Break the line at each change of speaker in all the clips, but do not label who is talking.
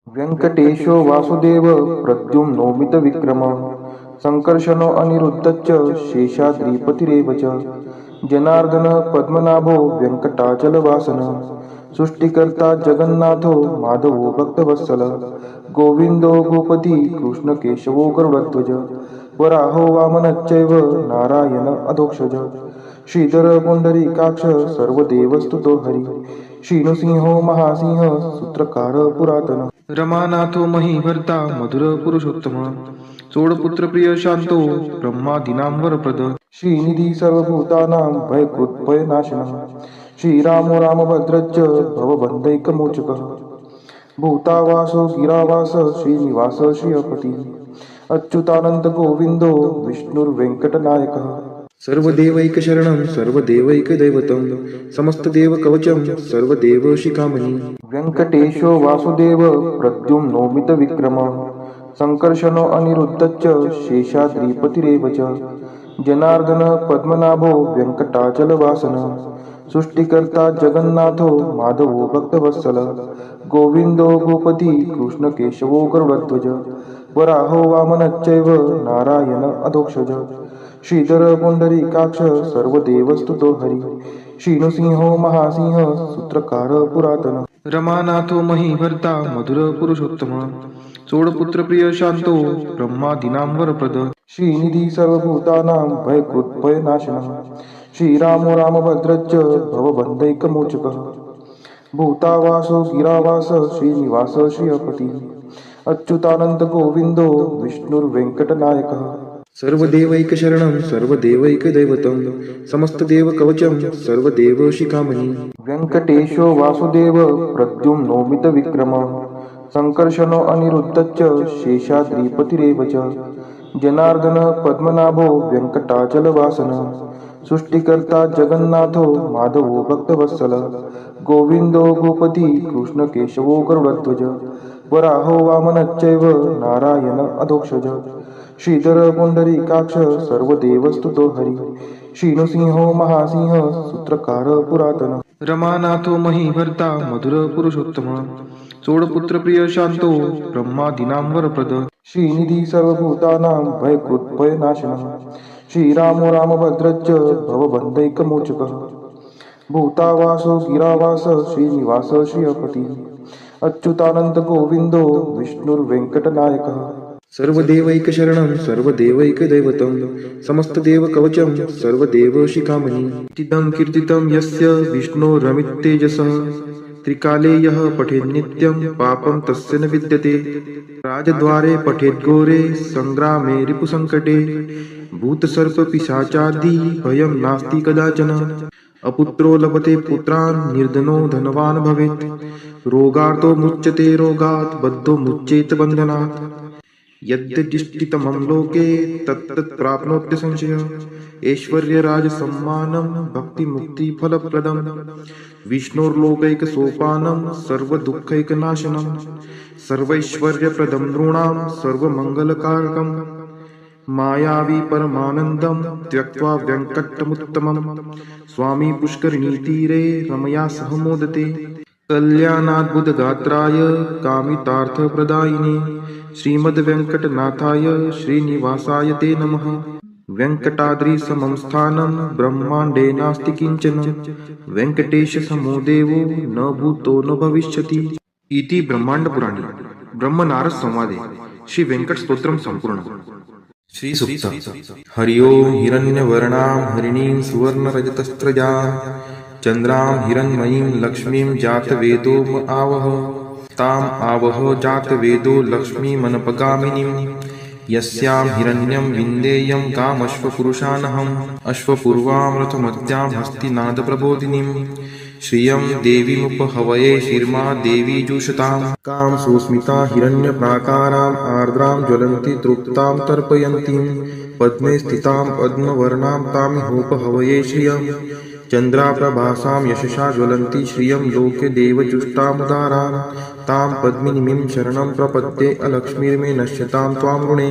व्यङ्कटेशो वासुदेव प्रद्युम्नोमित विक्रम संकर्षणो अनिरुद्धश्च शेषाद्रिपतिरेव च जनार्दन पद्मनाभो व्यङ्कटाचलवासन सृष्टिकर्ता जगन्नाथो माधवो भक्तवत्सल गोविन्दो गोपति कृष्णकेशवो गरुडध्वज वराहो वामनश्चैव नारायण अधोक्षज श्रीधर पुण्डरीकाक्ष सर्वदेवस्तुतो हरि श्रीनृसिंहो महासिंह सूत्रकार पुरातन रमानाथो महीभर्ता मधुर पुरुषोत्तम चोडपुत्र प्रिय शांतो ब्रह्मादीनां वरप्रद श्रीनिधी सर्वभूतानां भयकृत्भयनाशनः श्रीरामो रामभद्रश्च भवबन्धैकमोचकः भूतावासो गिरावास श्रीनिवास श्रियपति अच्युतानंद गोविंदो विष्णुर्वेंकटनायकः सर्वदेवैकशरणं सर्वदेवैकदैवतं समस्तदेवकवचं सर्वदेवशिखामणि व्यङ्कटेशो वासुदेव प्रद्युम्नोमित विक्रम संकर्षणो अनिरुद्धश्च शेषाद्रिपतिरेव च जनार्दन पद्मनाभो व्यङ्कटाचलवासन सृष्टिकर्ता जगन्नाथो माधवो भक्तवत्सल गोविन्दो गोपति कृष्णकेशवो गरुडध्वज वराहो वामनश्चैव नारायण अधोक्षज श्रीधर पुण्डरीकाक्ष सर्वदेवस्तुतो हरि श्रीनृसिंहो महासिंह सूत्रकार पुरातन रमानाथो महीभर्ता मधुर पुरुषोत्तम चोडपुत्र प्रिय शांतो ब्रह्मादीनां वरप्रद श्रीनिधी सर्वभूतानां भयकृत्भयनाशनः श्रीरामो रामभद्रश्च भवबन्धैकमोचकः भूतावासो गिरावास श्रीनिवास श्रियपति अच्युतानंद गोविंदो विष्णुर्वेंकटनायकः सर्वदेवैकशरणं सर्वदेवैकदैवतं समस्तदेवकवचं सर्वदेवशिखामणि व्यङ्कटेशो वासुदेव प्रद्युम्नोमित विक्रम संकर्षणो अनिरुद्धश्च शेषाद्रिपतिरेव च जनार्दन पद्मनाभो व्यङ्कटाचलवासन सृष्टिकर्ता जगन्नाथो माधवो भक्तवत्सल गोविन्दो गोपति कृष्णकेशवो गरुडध्वज वराहो वामनश्चैव नारायण अधोक्षज श्रीधर पुण्डरीकाक्ष सर्वदेवस्तुतो हरि श्रीनृसिंहो महासिंह सूत्रकार पुरातन रमानाथो महीभर्ता मधुर पुरुषोत्तम चोडपुत्र प्रिय शांतो ब्रह्मादीनां वरप्रद श्रीनिधी सर्वभूतानां भयकृत्भयनाशनः श्रीरामो रामभद्रश्च भवबन्धैकमोचकः भूतावासो गिरावास श्रीनिवास श्रियपति अच्युतानंद गोविंदो विष्णुर्वेंकटनायकः सर्वदेवैकशरणं सर्वदेवैकदैवतं समस्तदेवकवचं सर्वदेवशिखामणि इदं कीर्तितं यस्य विष्णोरमिततेजसः त्रिकाले यः पठेन्नित्यं पापं तस्य न विद्यते राजद्वारे पठेद्घोरे संग्रामे रिपुसङ्कटे भूतसर्पपिशाचादि भयं नास्ति कदाचन अपुत्रो लभते पुत्रान् निर्धनो धनवान् भवेत् रोगार्तो मुच्यते रोगात् बद्धो मुच्येत बन्धनात् यद्यदिष्टितमं लोके तत्तत् प्राप्नोत्य संशयः ऐश्वर्यराजसम्मानं भक्तिमुक्तिफलप्रदं विष्णोर्लोकैकसोपानं सर्वदुःखैकनाशनं सर्वैश्वर्यप्रदं नृणां सर्वमङ्गलकारकं मायावी परमानन्दं त्यक्त्वा व्यङ्कटमुत्तमं स्वामी पुष्करिणीतीरे रमया सह मोदते कल्याणाद्भुतगात्राय कामितार्थप्रदायिने श्रीमद्वेङ्कटनाथाय श्रीनिवासाय ते नमः वेङ्कटाद्रिसमं स्थानं ब्रह्माण्डे नास्ति किञ्चन वेङ्कटेशसमो देवो न भूतो न भविष्यति इति ब्रह्माण्डपुराणे ब्रह्मनारद संवादे श्री वेंकट स्तोत्रम संपूर्ण श्री सुक्त हरि ओम हिरण्यवर्णां हरिणीं सुवर्णरजतस्त्रजां चन्द्रां हिरण्मयीं लक्ष्मीं जातवेदो आवह ताम् आवह जातवेदो लक्ष्मीमनपगामिनीं यस्यां हिरण्यं विन्देयं कामश्वपुरुषानहम् अश्वपूर्वां रथमत्यां हस्तिनादप्रबोधिनीं श्रियं देवीमुपहवये शिर्मा देवी जुषतां कां सुस्मिता हिरण्यप्राकाराम् आर्द्रां ज्वलन्ति तृप्तां तर्पयन्तीं पद्मे स्थितां पद्मवर्णां तामिहोपहवये श्रियं चन्द्राप्रभासां यशसा ज्वलन्ति श्रियं लोके देवजुष्टामुदारां तां पद्मिनीं शरणं प्रपद्ये अलक्ष्मीर्मे नश्यतां त्वां ऋणे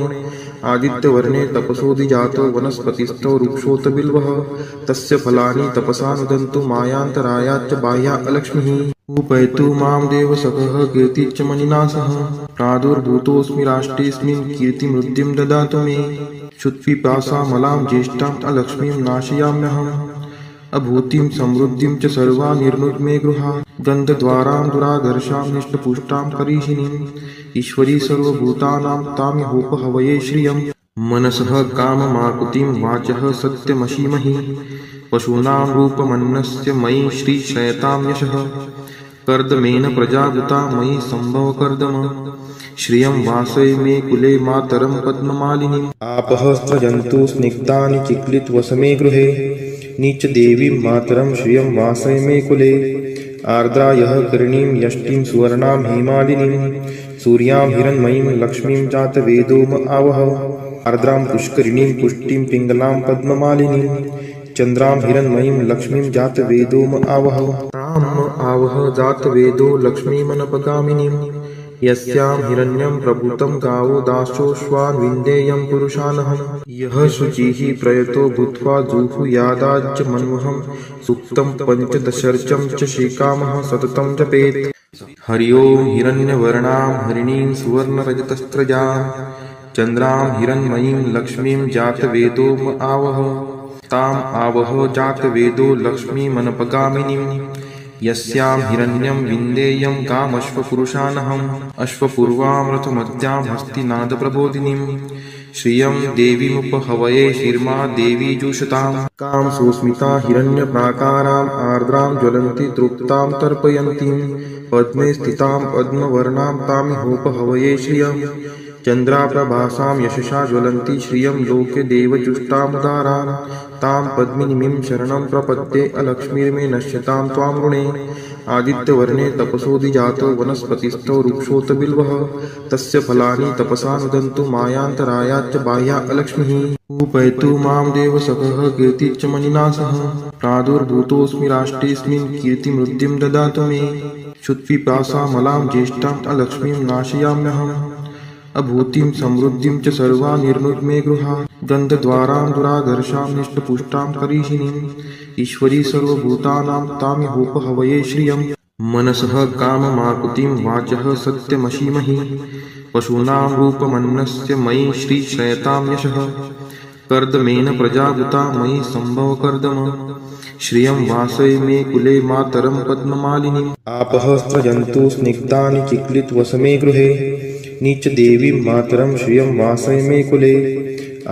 आदित्यवर्णे तपसोऽधिजातो वनस्पतिस्थो वृक्षोऽत बिल्वः तस्य फलानि तपसा नुदन्तु मायान्तरायाच्च बाह्या अलक्ष्मीः उपैतु मां देवसखः कीर्तिश्च मणिना सह प्रादुर्भूतोऽस्मि राष्ट्रेऽस्मिन् कीर्तिमृद्धिं ददातु मे क्षुत्पिपासामलां ज्येष्ठाम् अलक्ष्मीं नाशयाम्यहम् अभूतिं समृद्धिं च सर्वा निर्नुद्मे गृहा गन्धद्वारां दुराधर्षां निष्टपुष्टां करीषिणीम् ईश्वरी सर्वभूतानां तामिहोपहवये श्रियम् मनसः काममाकुतिं वाचः सत्यमशीमहि पशूनां रूपमन्नस्य मयि श्रीशयतां यशः कर्दमेन प्रजावृता मयि सम्भव कर्दम श्रियं वासय मे कुले मातरं पद्ममालिनीम् आपः स्रजन्तु स्निग्धानि चिक्लितवसमे गृहे नीचदेवीं मातरं श्रियं वासय मे कुले आर्द्रा यः करणीं यष्टिं सुवर्णां हेमालिनीं सूर्यां हिरण्मयीं लक्ष्मीं जातवेदोम आवह आर्द्रां पुष्करिणीं पुष्टिं पिङ्गलां पद्ममालिनीं चन्द्रां हिरण्मयीं लक्ष्मीं जातवेदोम आवह ताम् आवह जातवेदो लक्ष्मीमनपगामिनीं यस्यां हिरण्यं प्रभूतं गावो दासोऽश्वान् विन्देयं पुरुषानहं यः शुचिः प्रयतो भूत्वा जुहुयादाज्य मन्वहं सूक्तं पञ्चदशर्चं च श्रीकामः सततं जपेत् हरि ओं हिरण्यवर्णां हरिणीं सुवर्णरजतस्त्रजां चन्द्रां हिरण्मयीं लक्ष्मीं जातवेदोम आवह ताम् आवह जातवेदो लक्ष्मीमनपगामिनीं यस्यां हिरण्यं विन्देयं कामश्वपुरुषानहम् अश्वपूर्वामृतमद्यां हस्तिनादप्रबोधिनीं श्रियं देवीमुपहवये शिर्मा देवी जुषताम् कां सुस्मिता हिरण्यप्राकाराम् आर्द्रां ज्वलन्ति तृप्तां तर्पयन्तीं पद्मे स्थितां पद्मवर्णां तामिहोपहवये श्रियम् चन्द्राप्रभासां यशसा ज्वलन्ति श्रियं लोके देवजुष्टामुदारान् तां पद्मिनीं शरणं प्रपद्ये अलक्ष्मीर्मे नश्यतां त्वां ऋणे आदित्यवर्णे तपसोऽधिजातो वनस्पतिस्थो वृक्षोऽत बिल्वः तस्य फलानि तपसा नुदन्तु मायान्तरायाच्च बाह्या अलक्ष्मीः उपैतु मां देवसखः कीर्तिश्च मणिना सह प्रादुर्भूतोऽस्मि राष्ट्रेऽस्मिन् कीर्तिमृद्धिं ददातु मे क्षुत्पिपासामलां ज्येष्ठाम् अलक्ष्मीं नाशयाम्यहम् अभूतिं समृद्धिं च सर्वा निर्नुद्मे गृहा गन्धद्वारां दुराधर्षां निष्टपुष्टां करीषिणीम् ईश्वरी सर्वभूतानां तामिहोपहवये श्रियम् मनसः काममाकुतिं वाचः सत्यमशीमहि पशूनां रूपमन्नस्य मयि श्रीशयतां यशः कर्दमेन प्रजावृता मयि सम्भव कर्दम श्रियं वासय मे कुले मातरं पद्ममालिनीम् आपः स्रजन्तु स्निग्धानि चिक्लितवसमे गृहे नीचदेवीं मातरं श्रियं वासय मे कुले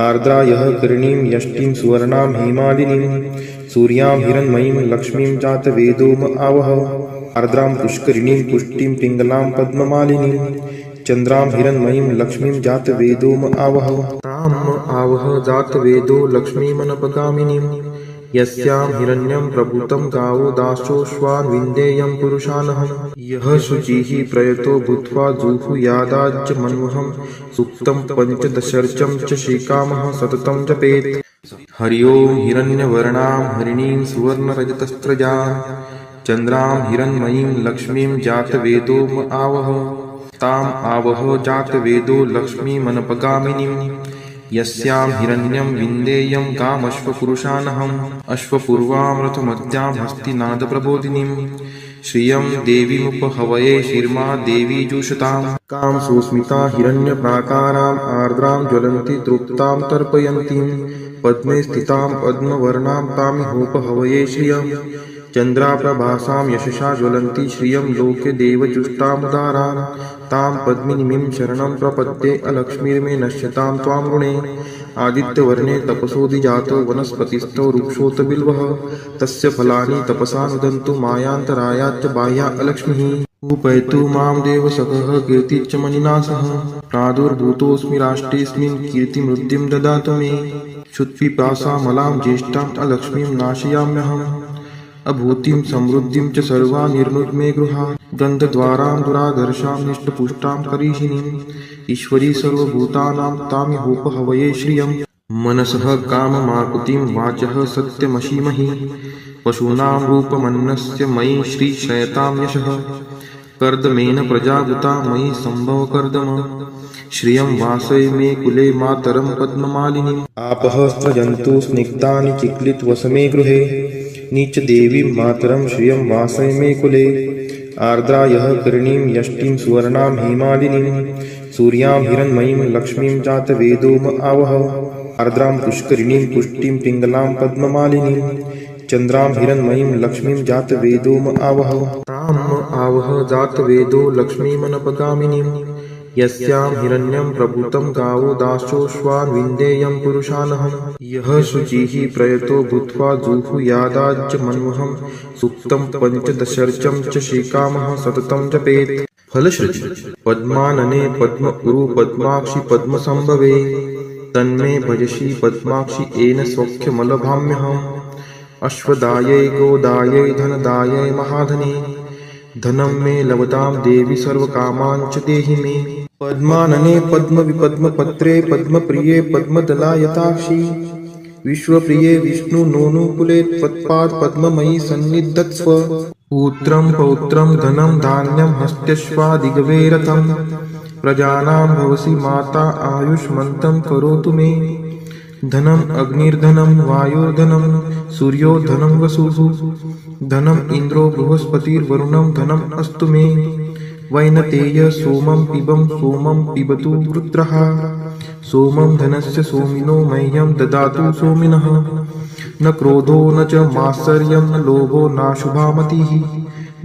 आर्द्रा यः करणीं यष्टिं सुवर्णां हेमालिनीं सूर्यां हिरण्मयीं लक्ष्मीं जातवेदोम आवह आर्द्रां पुष्करिणीं पुष्टिं पिङ्गलां पद्ममालिनीं चन्द्रां हिरण्मयीं लक्ष्मीं जातवेदोम आवह ताम् आवह जातवेदो लक्ष्मीमनपगामिनीं यस्यां हिरण्यं प्रभूतं गावो दासोऽश्वान् विन्देयं पुरुषानहं यः शुचिः प्रयतो भूत्वा जुहुयादाज्य मन्वहं सूक्तं पञ्चदशर्चं च श्रीकामः सततं जपेत् हरि ओं हिरण्यवर्णां हरिणीं सुवर्णरजतस्त्रजां चन्द्रां हिरण्मयीं लक्ष्मीं जातवेदोम आवह ताम् आवह जातवेदो लक्ष्मीमनपगामिनीं यस्यां हिरण्यं विन्देयं कामश्वपुरुषानहम् अश्वपूर्वामृतमद्यां हस्तिनादप्रबोधिनीं श्रियं देवीमुपहवये शिर्मा देवी जुषताम् कां सुस्मिता हिरण्यप्राकाराम् आर्द्रां ज्वलन्ति तृप्तां तर्पयन्तीं पद्मे स्थितां पद्मवर्णां तामिहोपहवये श्रियम् चन्द्राप्रभासां यशसा ज्वलन्ति श्रियं लोके देवजुष्टामुदारान् तां पद्मिनीं शरणं प्रपद्ये अलक्ष्मीर्मे नश्यतां त्वां ऋणे आदित्यवर्णे तपसोऽधिजातो वनस्पतिस्थो वृक्षोऽत बिल्वः तस्य फलानि तपसा नुदन्तु मायान्तरायाच्च बाह्या अलक्ष्मीः उपैतु मां देवसखः कीर्तिश्च मणिना सह प्रादुर्भूतोऽस्मि राष्ट्रेऽस्मिन् कीर्तिमृद्धिं ददातु मे क्षुत्पिपासामलां ज्येष्ठाम् अलक्ष्मीं नाशयाम्यहम् अभूतिं समृद्धिं च सर्वा निर्नुद्मे गृहा गन्धद्वारां दुराधर्षां निष्टपुष्टां करीषिणीम् ईश्वरी सर्वभूतानां तामिहोपहवये श्रियम् मनसः काममाकुतिं वाचः सत्यमशीमहि पशूनां रूपमन्नस्य मयि श्रीशयतां यशः कर्दमेन प्रजावृता मयि सम्भव कर्दम श्रियं वासय मे कुले मातरं पद्ममालिनीम् आपः स्रजन्तु स्निग्धानि चिक्लितवसमे गृहे नीचदेवीं मातरं श्रियं वासय मे कुले आर्द्रायः करणीं यष्टिं सुवर्णां हेमालिनीं सूर्यां हिरण्मयीं लक्ष्मीं जातवेदोम आवह आर्द्रां पुष्करिणीं पुष्टिं पिङ्गलां पद्ममालिनीं चन्द्रां हिरण्मयीं लक्ष्मीं जातवेदोम आवह ताम् आवह जातवेदो लक्ष्मीमनपगामिनीं यस्यां हिरण्यं प्रभूतं गावो दाशोऽश्वान् विन्देयं पुरुषानहं यः शुचिः प्रयतो भूत्वा जुहुयादाज्यमन्वहं सूक्तं पञ्चदशर्चं च श्रीकामः सततं जपेत् फलश्रुति पद्मानने पद्म उरु पद्माक्षि पद्मसंभवे तन्मे भजसि पद्माक्षि येन सौख्यमलभाम्यहम् अश्वदायै गोदायै धनदायै महाधने धनं मे लभतां देवी सर्वकामान् च देहि मे पद्मानने पद्मविपद्मपत्रे पद्मप्रिये पद्मदलायताक्षी विश्वप्रिये विष्णुनोनुकुले त्वत्पाद पद्ममयी सन्निधत्स्व पुत्रं पौत्रं धनं धान्यं हस्त्यश्वादिगवे रथं प्रजानां भवसि माता आयुष्मन्तं करोतु मे धनम् अग्निर्धनं वायुर्धनं सूर्यो धनं वसुः धनम् इन्द्रो बृहस्पतिर्वरुणं धनम् अस्तु मे वैनतेय सोमं पिबतु रुद्रः सोमं धनस्य सोमिनो मह्यं ददातु सोमिनः न क्रोधो न च मात्सर्यं न लोभो नाशुभा मतिः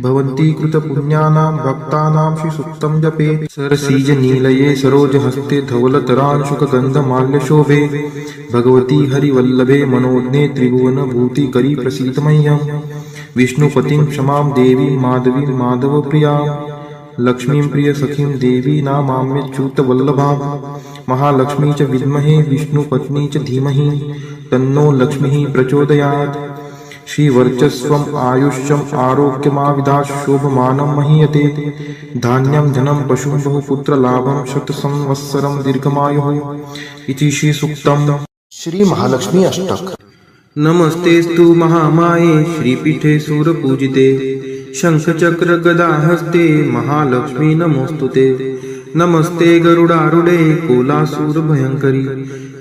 भवन्ति कृतपुण्यानां भक्तानां श्रीसूक्तं जपेत् सरसीजनीलये सरोजहस्ते धवलतरांशुकगन्धमाल्यशोभे भगवती हरिवल्लभे मनोज्ञे त्रिभुवनभूतिकरी प्रसीद मह्यं विष्णुपतिं क्षमां देवीं माधवीं माधवप्रियां लक्ष्मीं प्रियसखीं देवी नामाम्यच्युतवल्लभां महालक्ष्मी च विद्महे विष्णुपत्नी च धीमहि तन्नो लक्ष्मीः प्रचोदयात् श्रीवर्चस्वम् आयुष्यम् आरोग्यमाविदात् शोभमानं महीयते धान्यं धनं पशुं बहुपुत्रलाभं शतसंवत्सरं दीर्घमायुः इति श्रीसूक्तम्
श्री महालक्ष्मी अष्टक।
नमस्तेस्तु महामाये श्रीपीठे सूरपूजिते शंखचक्र गदाहस्ते महालक्ष्मी नमोस्तुते नमस्ते गरुडारूढे कोलासूर भयंकरी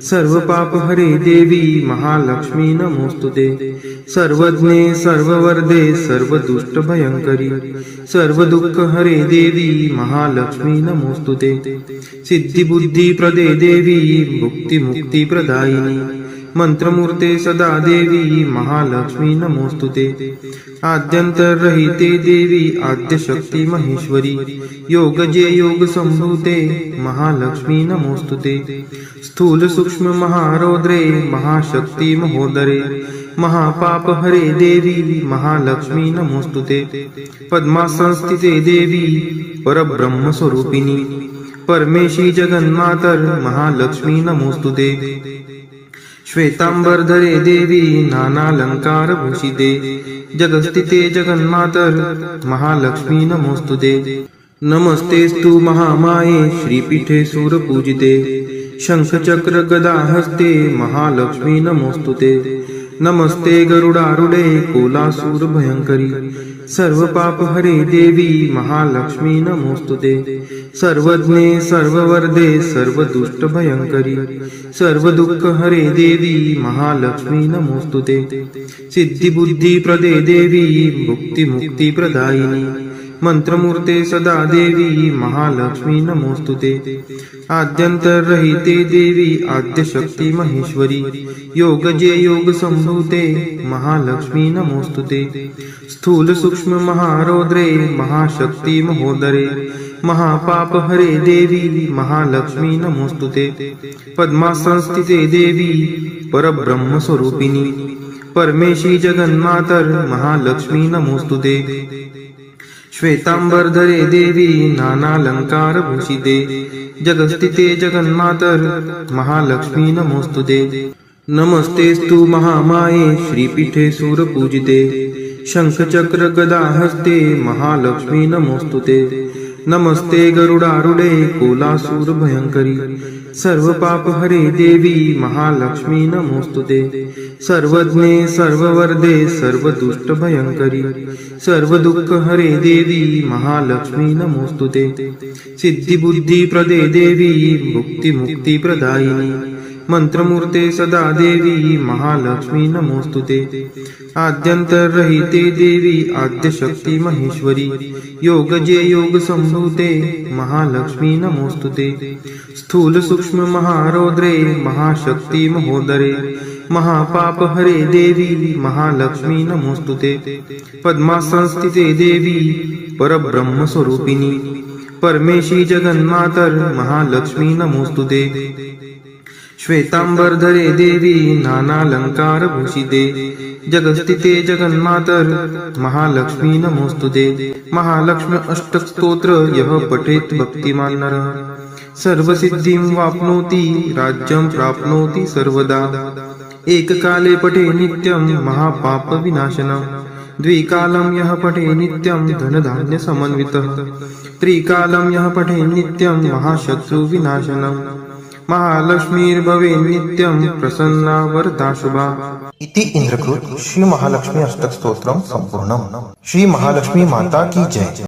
सर्वपापहरे देवी महालक्ष्मी नमोस्तुते सर्वज्ञे सर्ववरदे सर्वदुष्टभयंकरी सर्वदुःखहरे देवी महालक्ष्मी नमोस्तुते सिद्धिबुद्धिप्रदे देवी भुक्तिमुक्तिप्रदायिनी मंत्रमूर्ते सदा देवी महालक्ष्मी नमोस्तुते आद्यंतरहिते देवी आद्यशक्ति महेश्वरी योगजे योग संभूते महालक्ष्मी नमोस्तुते स्थूल सूक्ष्म महारौद्रे महाशक्ति महोदरे महापापहरे देवी महालक्ष्मी नमोस्तुते पद्मासंस्थिते देवी परब्रह्म स्वरूपिणी परमेशी जगन्मातर महालक्ष्मी नमोस्तुते श्वेतांबरधरे देवी नानालंकारभूषिते जगस्थिते जगन्मातर महालक्ष्मी नमोस्तुते नमस्तेस्तु महामाये श्रीपीठे सूरपूजिते शंखचक्र गदाहस्ते महालक्ष्मी नमोस्तुते नमस्ते गरुडारूढे कोलासूर भयंकरी सर्वपापहरे देवी महालक्ष्मी नमोस्तुते सर्वज्ञे सर्ववरदे सर्वदुष्टभयंकरी सर्वदुःखहरे देवी महालक्ष्मी नमोस्तुते सिद्धिबुद्धिप्रदे देवी भुक्तिमुक्तिप्रदायिनी मंत्रमूर्ते सदा देवी महालक्ष्मी नमोस्तुते आद्यंतरहिते देवी आद्यशक्ति महेश्वरी योगजे योग संभूते महालक्ष्मी नमोस्तुते स्थूल सूक्ष्म महारौद्रे महाशक्ति महोदरे महापापहरे देवी महालक्ष्मी नमोस्तुते पद्मासंस्थिते देवी परब्रह्म स्वरूपिणी परमेशी जगन्मातर महालक्ष्मी नमोस्तुते श्वेतांबरधरे देवी नानालंकारभूषिते जगस्थिते जगन्मातर महालक्ष्मी नमोस्तुते नमस्तेस्तु महामाये श्रीपीठे सूरपूजिते शंखचक्र गदाहस्ते महालक्ष्मी नमोस्तुते नमस्ते गरुडारूढे कोलासूर भयंकरी सर्वपापहरे देवी महालक्ष्मी नमोस्तुते सर्वज्ञे सर्ववरदे सर्वदुष्टभयंकरी सर्वदुःखहरे देवी महालक्ष्मी नमोस्तुते सिद्धिबुद्धिप्रदे देवी भुक्तिमुक्तिप्रदायिनी मंत्रमूर्ते सदा देवी महालक्ष्मी नमोस्तुते आद्यंतरहिते देवी आद्यशक्ती महेश्वरी योगजे योग संभूते महालक्ष्मी नमोस्तुते स्थूल सूक्ष्म महारौद्रे महाशक्ती महोदरे महापाप हरे देवी महालक्ष्मी नमोस्तुते पद्मासनस्थिते देवी परब्रह्म स्वरूपिणी परमेशी जगन्मातर महालक्ष्मी नमोस्तुते श्वेतांबरधरे देवी नानालंकार भूषिते जगस्थिते जगन्मातर महालक्ष्मी नमोस्तुते महालक्ष्मी अष्टक स्तोत्र यः पठेत् भक्तिमान् नरः सर्वसिद्धिं वाप्नोति राज्यं प्राप्नोति सर्वदा एककाले पठे नित्यं महापाप विनाशनम् द्विकालं यः पठे नित्यं धनधान्य समन्वितः त्रिकालं यः पठे नित्यं महाशत्रु विनाशनम् महालक्ष्मीर्भवे नित्यं प्रसन्ना वरदा शुभा।
इति इंद्रकृत श्री महालक्ष्मी अष्टक स्तोत्रम संपूर्णम। श्री महालक्ष्मी माता की जय।